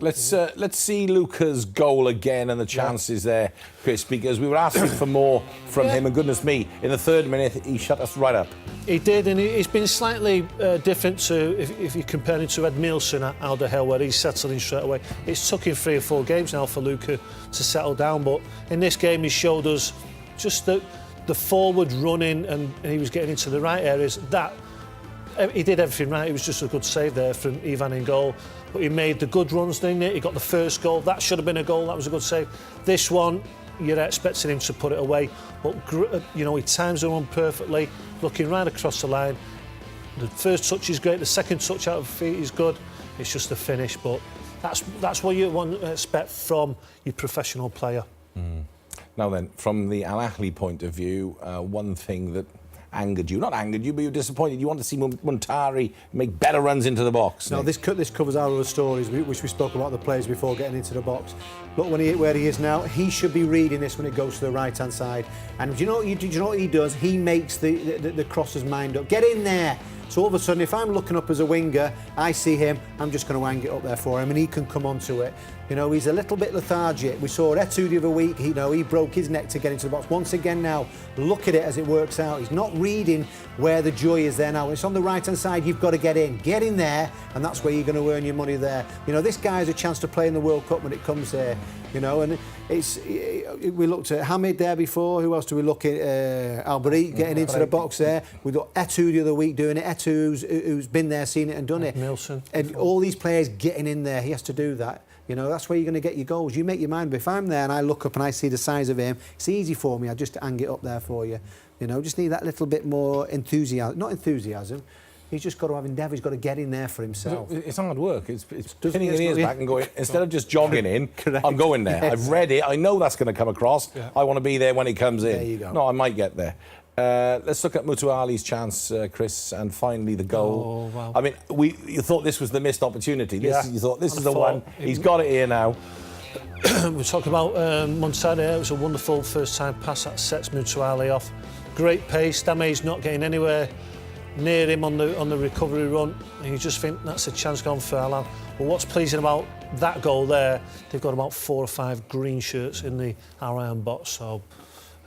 Let's see Luca's goal again and the chances there, Chris, because we were asking for more from him, and goodness me, in the 3rd minute he shut us right up. He did, and he's been slightly different to if you compare him to Ed Nielsen at Alder Hill, where he's settled in straight away. It's took him 3 or 4 games now for Luca to settle down, but in this game he showed us just the forward running, and he was getting into the right areas. That he did everything right. It was just a good save there from Ivan in goal. But he made the good runs, didn't he? He got the first goal. That should have been a goal. That was a good save. This one, you're expecting him to put it away. But, you know, he times the run perfectly, looking right across the line. The first touch is great. The second touch out of feet is good. It's just the finish. But that's what you want to expect from your professional player. Now then, from the Al Ahly point of view, one thing that not angered you, but you're disappointed. You want to see Muntari make better runs into the box. No, this covers our other stories, which we spoke about the players before getting into the box. Look where he is now. He should be reading this when it goes to the right-hand side. And do you know what he does? He makes the crosses mind up. Get in there. So all of a sudden, if I'm looking up as a winger, I see him, I'm just going to hang it up there for him, and he can come onto it. You know, he's a little bit lethargic. We saw Etu the other week. He broke his neck to get into the box. Once again now, look at it as it works out. He's not reading where the joy is there now. It's on the right-hand side. You've got to get in. Get in there, and that's where you're going to earn your money there. You know, this guy has a chance to play in the World Cup when it comes there. You know, and we looked at Hamid there before. Who else do we look at? Alberic getting into the box there. We got Etu the other week doing it. Etu who's been there, seen it and done it. Nielsen. And all these players getting in there. He has to do that. You know, that's where you're going to get your goals. You make your mind. But if I'm there and I look up and I see the size of him, it's easy for me. I just hang it up there for you. You know, just need that little bit more enthusiasm. Not enthusiasm. He's just got to have endeavour. He's got to get in there for himself. It's hard work. It's pinning his ears back and going, instead of just jogging in, I'm going there. Yes. I've read it. I know that's going to come across. Yeah. I want to be there when he comes in. There you go. No, I might get there. Let's look at Mutuali's chance, Chris, and finally the goal. Oh, wow. I mean, you thought this was the missed opportunity. You thought this is the thought one. He's got it here now. We talk about Montana. It was a wonderful first-time pass that sets Mutuali off. Great pace. Dame's not getting anywhere near him on the recovery run. And you just think that's a chance gone for Alan. But what's pleasing about that goal there, they've got about 4 or 5 green shirts in the Iron box. So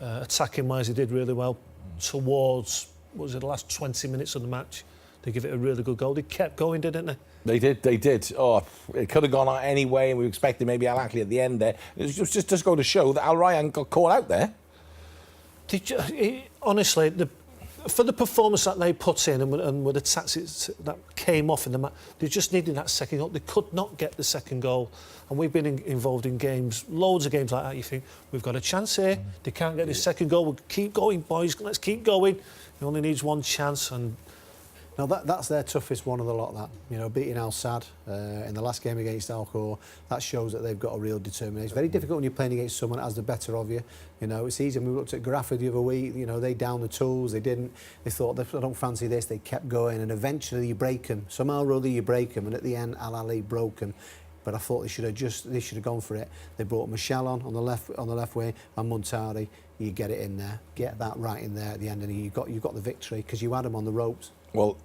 attacking-wise, they did really well. Towards, the last 20 minutes of the match, they give it a really good goal. They kept going, didn't they? They did. Oh, it could have gone out anyway, and we expected maybe Al Ahly at the end there. It was just go to show that Al Rayyan got caught out there. Honestly, for the performance that they put in and with the tactics that came off in the match, they just needed that second goal. They could not get the second goal. And we've been involved in games, loads of games like that. You think, we've got a chance here. They can't get this second goal. We'll keep going, boys. Let's keep going. He only needs one chance. And now that's their toughest one of the lot, that. You know, beating Al Sadd in the last game against Alcor, that shows that they've got a real determination. It's very difficult when you're playing against someone that has the better of you. You know, it's easy. We looked at Graffa the other week, you know, they downed the tools, they didn't. They thought, I don't fancy this, they kept going, and eventually you break them. Somehow or other you break them, and at the end, Al Ahly broke them. But I thought they should have gone for it. They brought Michel on the left wing, and Muntari. You get it in there, get that right in there at the end, and you got the victory because you had them on the ropes. Well,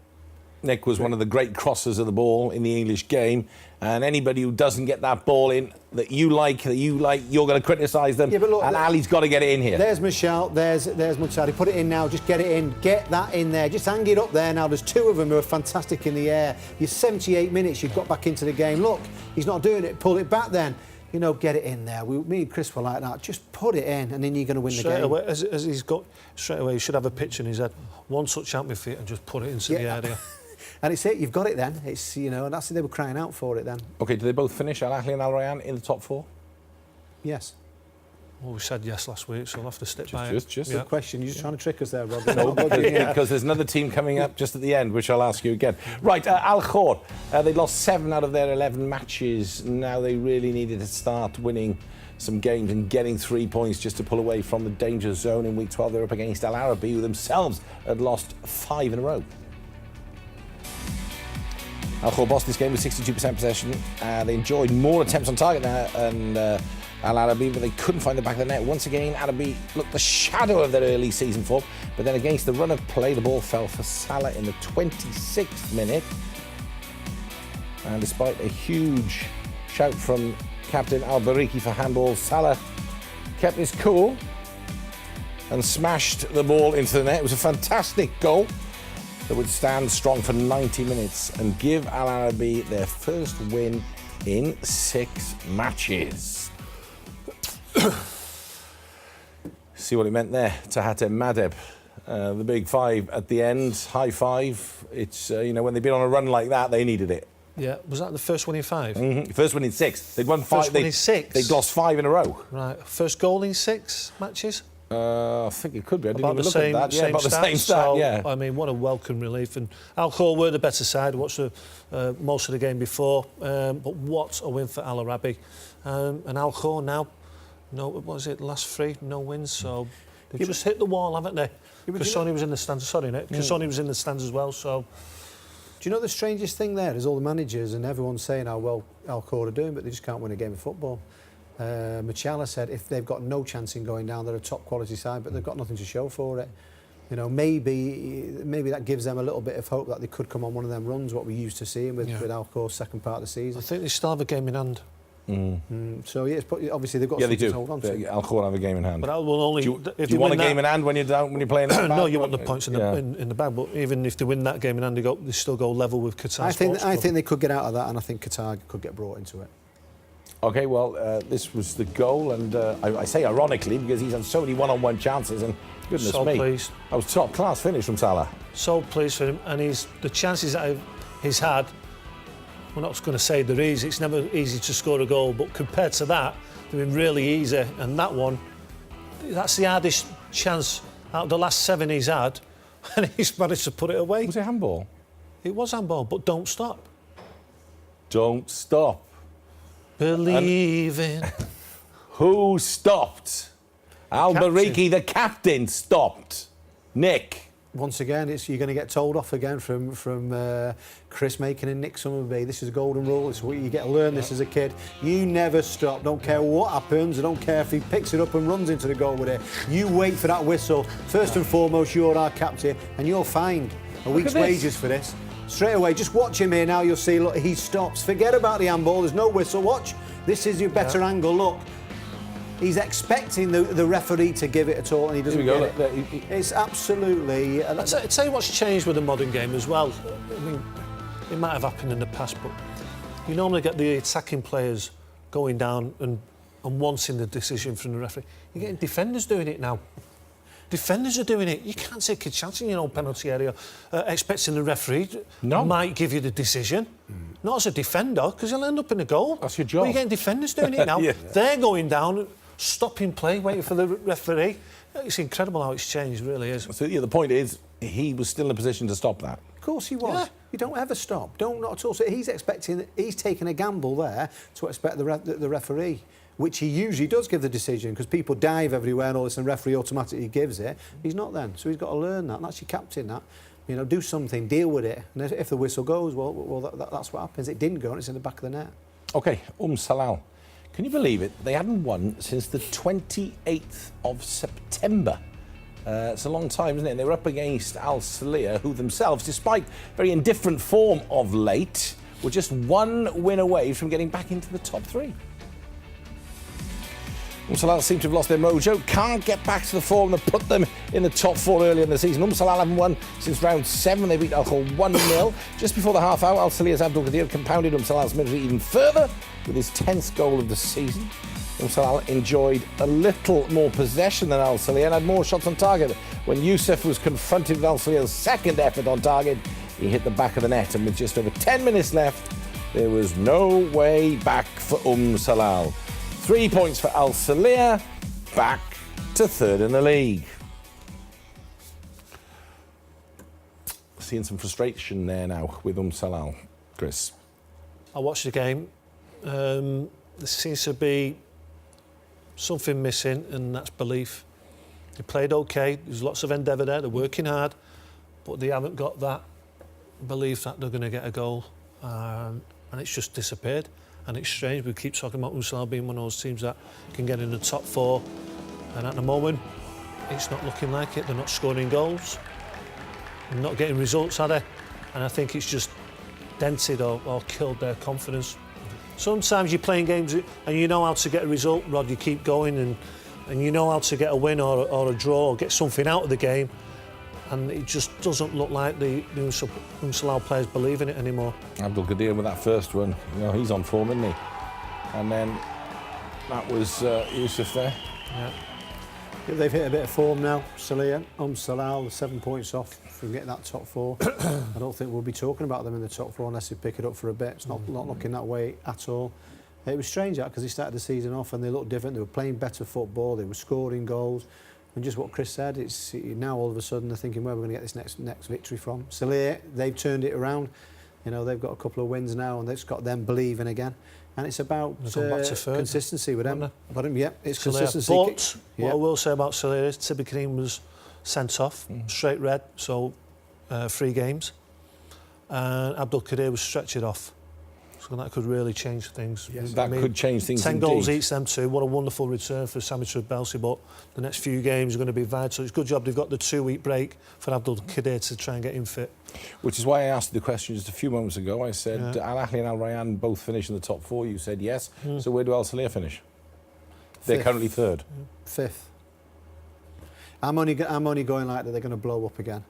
Nick was one of the great crossers of the ball in the English game, and anybody who doesn't get that ball in that you like, you're going to criticise them. Yeah, but look, and Ali's got to get it in here. There's Michel, there's Muntari. Put it in now, just get it in, get that in there, just hang it up there now. There's 2 of them who are fantastic in the air. You're 78 minutes, you've got back into the game. Look, he's not doing it, pull it back then. You know, get it in there. Me and Chris were like that. Just put it in, and then you're going to win the game. Away, as he's got straight away, he should have a pitch in his head. One touch out with feet and just put it into the area. And it's it. You've got it then. It's, you know, and that's they were crying out for it then. OK, do they both finish, Al Ahly and Al Rayyan, in the top 4? Yes. Well, we said yes last week, so I'll have to stick by it. Just a question. You're just trying to trick us there, Rob. No, because there's another team coming up just at the end, which I'll ask you again. Right, Al Khor, they lost 7 out of their 11 matches. Now they really needed to start winning some games and getting 3 points just to pull away from the danger zone in week 12. They're up against Al Arabi, who themselves had lost 5 in a row. Al Khor bossed this game with 62% possession. They enjoyed more attempts on target now, and Al Arabi, but they couldn't find the back of the net. Once again, Arabi looked the shadow of their early season form, but then against the run of play, the ball fell for Salah in the 26th minute. And despite a huge shout from captain Al-Bariki for handball, Salah kept his cool and smashed the ball into the net. It was a fantastic goal that would stand strong for 90 minutes and give Al Arabi their first win in 6 matches. See what it meant there to Hatem Madeb. The big 5 at the end, high 5. It's, when they've been on a run like that, they needed it. Yeah, was that the first one in 5? Mm-hmm. First one in 6. They'd won 5. First one in 6? They'd lost 5 in a row. Right. First goal in 6 matches? I think it could be. I didn't about even the look same, at that. Yeah, same about the stats, same stat, so, yeah. I mean, what a welcome relief. And Al Khor were the better side. I watched most of the game before. But what a win for Al Arabi. And Al Khor now, what was it, last 3, no wins. So they've just hit the wall, haven't they? Because Sonny was in the stands. Sorry, Nick. Because Sonny was in the stands as well, so... Do you know the strangest thing there is all the managers and everyone's saying how well Al Khor are doing, but they just can't win a game of football. Machala said if they've got no chance in going down, they're a top quality side, but they've got nothing to show for it. Maybe that gives them a little bit of hope that they could come on one of them runs, what we used to see with Al Khor's second part of the season. I think they still have a game in hand. So yeah, obviously they've got something to hold on to. Al Khor have a game in hand. But that will only. Do you want a game in hand when you're playing that? No, you want the points in the bag. But even if they win that game in hand, they still go level with Qatar. I think they could get out of that, and I think Qatar could get brought into it. Okay, well, this was the goal, and I say ironically because he's had so many one-on-one chances, and goodness so me, pleased. that was top-class finish from Salah. So pleased for him, and the chances that he's had. We're not going to say they're easy. It's never easy to score a goal, but compared to that, they've been really easy. And that one, that's the hardest chance out of the last 7 he's had, and he's managed to put it away. Was it handball? It was handball, but don't stop. Don't stop. Believing. Who stopped? Al-Bariki, the captain, stopped. Nick. Once again, you're going to get told off again from Chris Macon and Nick Summerby. This is a golden rule. It's what you get to learn this as a kid. You never stop. Don't care what happens. I don't care if he picks it up and runs into the goal with it. You wait for that whistle. First and foremost, you're our captain, and you're fined a week's wages for this. Straight away, just watch him here now. You'll see, look, he stops. Forget about the handball. There's no whistle. Watch. This is your better angle. Look. He's expecting the referee to give it at all, and he doesn't get it. It's absolutely... I'll tell you what's changed with the modern game as well. I mean, it might have happened in the past, but you normally get the attacking players going down and wanting the decision from the referee. You're getting defenders doing it now. Defenders are doing it. You can't take a chance in your own penalty area expecting the referee might give you the decision. Not as a defender, because you'll end up in a goal. That's your job. But you're getting defenders doing it now. They're going down, stopping play, waiting for the referee. It's incredible how it's changed, it really is. So the point is, he was still in a position to stop that. Of course he was. Yeah. You don't ever stop. Not at all. So he's taking a gamble there to expect the referee, which he usually does give the decision, because people dive everywhere and all this, and referee automatically gives it. He's not then. So he's got to learn that. And that's your captain, that. Do something, deal with it. And if the whistle goes, well, that's what happens. It didn't go, and it's in the back of the net. OK, Salah. Can you believe it? They hadn't won since the 28th of September. It's a long time, isn't it? And they were up against Al Salia, who themselves, despite very indifferent form of late, were just 1 win away from getting back into the top 3. Salah seem to have lost their mojo, can't get back to the form that put them in the top 4 earlier in the season. Salah haven't won since round 7. They beat Al Khor 1-0. Just before the half hour, Al Salia's Abdul Qadir compounded Salah's misery even further with his 10th goal of the season. Salah enjoyed a little more possession than Al Salia and had more shots on target. When Youssef was confronted with Al Salia's second effort on target, he hit the back of the net, and with just over 10 minutes left, there was no way back for Salah. 3 points for Al Salia, back to 3rd in the league. Seeing some frustration there now with Salah. Chris. I watched the game. There seems to be something missing, and that's belief. They played OK. There's lots of endeavour there. They're working hard, but they haven't got that belief that they're going to get a goal. and it's just disappeared. And it's strange, we keep talking about Umsalau being one of those teams that can get in the top 4, and at the moment it's not looking like it. They're not scoring goals, they're not getting results, are they? And I think it's just dented or killed their confidence. Sometimes you're playing games and you know how to get a result, Rod, you keep going, and you know how to get a win or a draw or get something out of the game, and it just doesn't look like the Umsalau players believe in it anymore. Abdul Qadir with that first one, he's on form, isn't he? And then that was Yusuf there. Yeah. They've hit a bit of form now, Salih, Umsalau, 7 points off from getting that top 4. I don't think we'll be talking about them in the top 4 unless they pick it up for a bit. It's not looking that way at all. It was strange because they started the season off and they looked different. They were playing better football, they were scoring goals. And just what Chris said, it's now all of a sudden they're thinking where we're going to get this next victory from. Salih, they've turned it around. They've got a couple of wins now and it's got them believing again. And it's about consistency with them. Yeah, it's consistency. But what I will say about Salih is Tibi Karim was sent off, straight red, so 3 games. And Abdul Qadir was stretched off. So that could really change things. Yes. That could change things 10 indeed. goals each, them 2. What a wonderful return for Sami Trabelsi, but the next few games are going to be vital. So it's a good job they've got the 2-week break for Abdul Qadir to try and get him fit. Which is why I asked the question just a few moments ago. I said, Al Ahly and Al Rayyan both finish in the top 4. You said yes. So where do Al Salih finish? They're currently 3rd. 5th. I'm only going like that they're going to blow up again.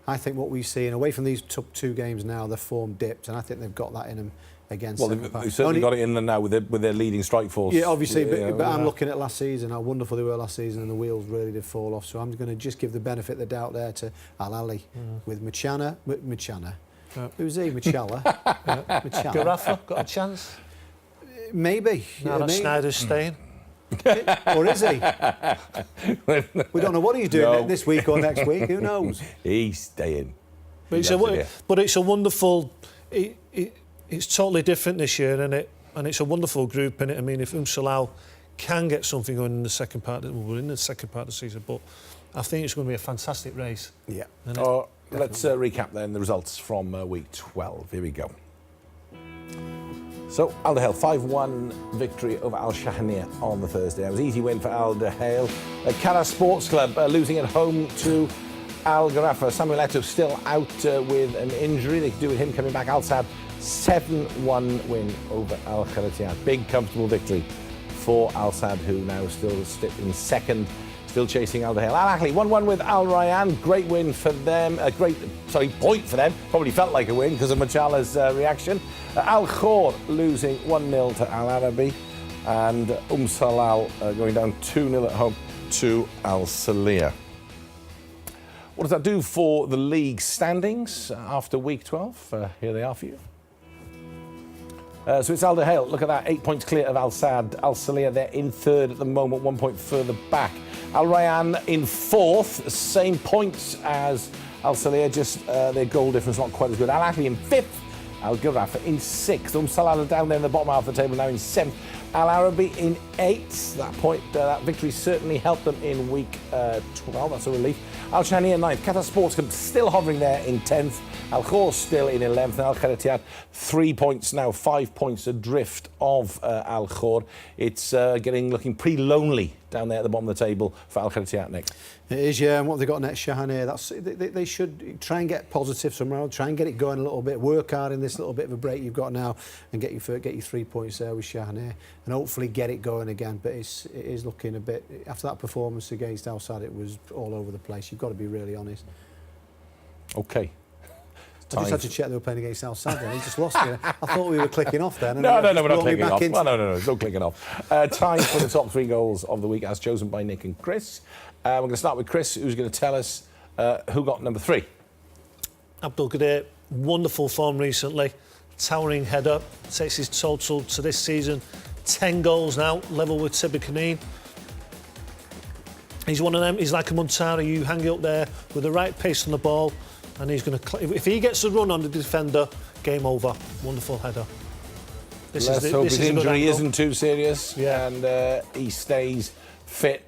I think what we've seen, away from these top 2 games now, their form dipped, and I think they've got that in them against. Well, they've certainly got it in them now with their leading strike force. Yeah, obviously, but I'm looking at last season, how wonderful they were last season, and the wheels really did fall off. So I'm going to just give the benefit of the doubt there to Al Ahly with Machana. Who's he? Machala. Machala. Garafa got a chance. Maybe. Now that Snyder's staying. Or is he? We don't know what he's doing this week or next week. Who knows? He's staying. But it's a wonderful. It's totally different this year, and it's a wonderful group. And I mean, if Umsalau can get something going in the second part, we're in the second part of the season. But I think it's going to be a fantastic race. Yeah. Let's recap then the results from week 12. Here we go. So, Al Dahail, 5-1 victory over Al Shahaniya on the Thursday. It was an easy win for Al Dahail. Kara Sports Club losing at home to Al Gharafa. Samuel Eto'o still out with an injury. They could do with him coming back. Al Sadd, 7-1 win over Al Kharatiyat. Big, comfortable victory for Al Sadd, who now still in second, still chasing Al Dahail. Al Ahly, 1-1 with Al Rayyan. Great win for them. A point for them. Probably felt like a win because of Machala's reaction. Al Khor losing 1-0 to Al Arabi, and Umsalau going down 2-0 at home to Al Salih. What does that do for the league standings after week 12? Here they are for you. So it's Al Dahail. Look at that, 8 points clear of Al Sadd. Al Salih, they're in 3rd at the moment, 1 point further back. Al Rayyan in 4th, same points as Al Salih, just their goal difference not quite as good. Al Ahly in 5th. Al Gharafa in 6th. Salah down there in the bottom half of the table now in 7th. Al Arabi in 8th. That victory certainly helped them in week 12. That's a relief. Al Shahaniya in 9th. Qatar Sports Club still hovering there in 10th. Al Khor still in 11th. And Al Kharatiyat 3 points now, 5 points adrift of Al Khor. It's looking pretty lonely down there at the bottom of the table for Al Kharatiyat next. It is, yeah. And what they've got next, Shahaniya, they should try and get positive somewhere. Try and get it going a little bit. Work hard in this little bit of a break you've got now, and get your 3 points there with Shahaniya, and hopefully get it going again. But it is looking a bit, after that performance against Al Sadd, it was all over the place. You've got to be really honest. Okay. I just had to check they were playing against Al Sadd then. He just lost it. I thought we were clicking off then. No, we're not clicking off. No, no clicking off. Time for the top 3 goals of the week as chosen by Nick and Chris. We're going to start with Chris, who's going to tell us who got number 3. Abdul Qadir, wonderful form recently. Towering header. Takes his total to this season 10 goals now, level with Tibi Karim. He's one of them. He's like a Montara. You hang it up there with the right pace on the ball, and he's going to. If he gets a run on the defender, game over. Wonderful header. Let's hope his injury isn't too serious, and he stays fit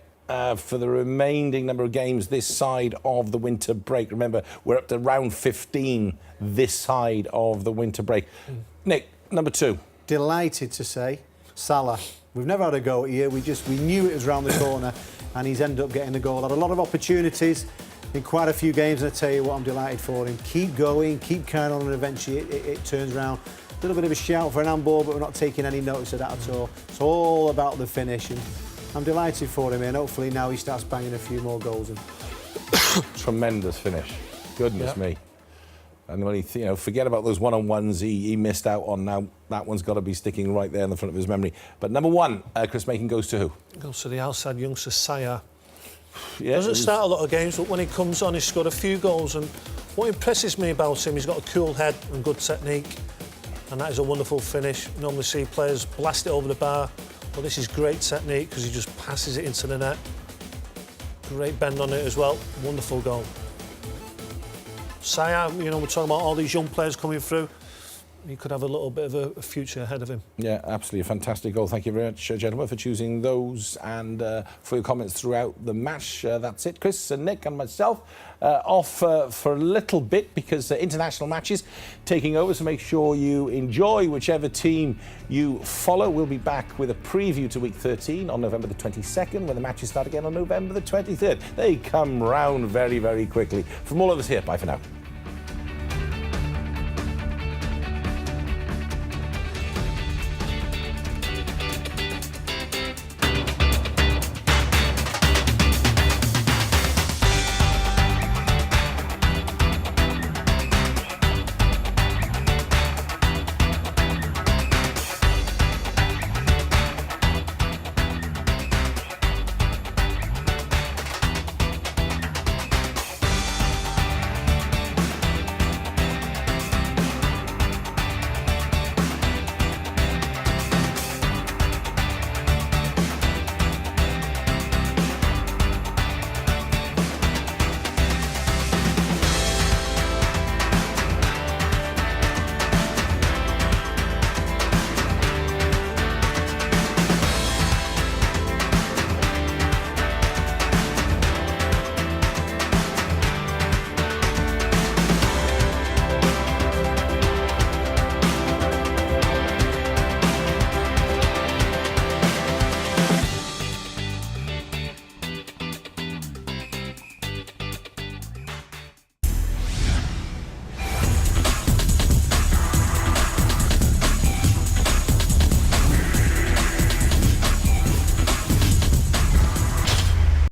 for the remaining number of games this side of the winter break. Remember, we're up to round 15 this side of the winter break. Nick, number 2. Delighted to say, Salah. We've never had a go at you. We knew it was round the corner, and he's ended up getting the goal. Had a lot of opportunities in quite a few games, and I tell you what, I'm delighted for him. Keep going, keep carrying on, and eventually it turns round. A little bit of a shout for an handball, but we're not taking any notice of that at all. It's all about the finish, and I'm delighted for him, and hopefully now he starts banging a few more goals in. Tremendous finish. Goodness me. And when he, forget about those one-on-ones he missed out on. Now that one's got to be sticking right there in the front of his memory. But number 1, Chris Macon, goes to who? Goes to the outside youngster, Saya. Yeah, Doesn't start a lot of games, but when he comes on, he's scored a few goals. And what impresses me about him, he's got a cool head and good technique. And that is a wonderful finish. You normally see players blast it over the bar. Well, this is great technique because he just passes it into the net. Great bend on it as well. Wonderful goal. Saya, we're talking about all these young players coming through. He could have a little bit of a future ahead of him. Yeah, absolutely. A fantastic goal. Thank you very much, gentlemen, for choosing those and for your comments throughout the match. That's it. Chris and Nick and myself off for a little bit because international matches taking over, so make sure you enjoy whichever team you follow. We'll be back with a preview to week 13 on November the 22nd when the matches start again on November the 23rd. They come round very, very quickly. From all of us here, bye for now.